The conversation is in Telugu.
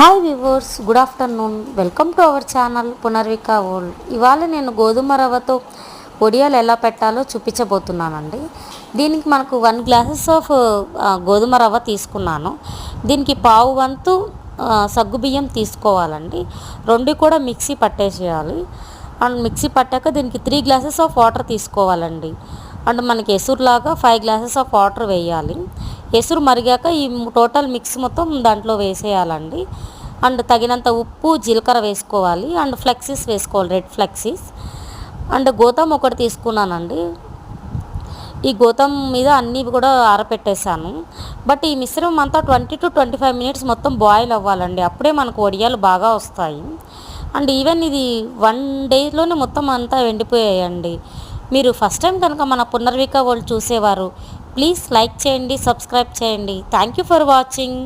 Hi viewers, good afternoon. Welcome to our channel Punarvika world. ఇవాళ నేను గోధుమ రవ్వతో వడియాలు ఎలా పెట్టాలో చూపించబోతున్నానండి. దీనికి మనకు 1 గ్లాసెస్ ఆఫ్ గోధుమ రవ్వ తీసుకున్నాను. దీనికి పావు వంతు సగ్గుబియ్యం తీసుకోవాలండి. రెండు కూడా మిక్సీ పట్టేసేయాలి. అండ్ మిక్సీ పట్టాక దీనికి 3 గ్లాసెస్ ఆఫ్ వాటర్ తీసుకోవాలండి. అండ్ మనకి ఎసురులాగా 5 గ్లాసెస్ ఆఫ్ వాటర్ వేయాలి. ఎసురు మరిగాక ఈ టోటల్ మిక్స్ మొత్తం దాంట్లో వేసేయాలండి. అండ్ తగినంత ఉప్పు, జీలకర్ర వేసుకోవాలి. అండ్ ఫ్లెక్సీస్ వేసుకోవాలి, రెడ్ ఫ్లెక్సీస్. అండ్ గోతం ఒకటి తీసుకున్నానండి. ఈ గోతం మీద అన్నీ కూడా ఆరపెట్టేశాను. బట్ ఈ మిశ్రమం అంతా 20 to 25 మినిట్స్ మొత్తం బాయిల్ అవ్వాలండి. అప్పుడే మనకు వడియాలు బాగా వస్తాయి. అండ్ ఈవెన్ ఇది 1 డేలోనే మొత్తం అంతా ఎండిపోయాయండి. మీరు ఫస్ట్ టైం కనుక మన పునర్విక వరల్డ్ చూసేవారు ప్లీజ్ లైక్ చేయండి, సబ్స్క్రైబ్ చేయండి. Thank you for watching.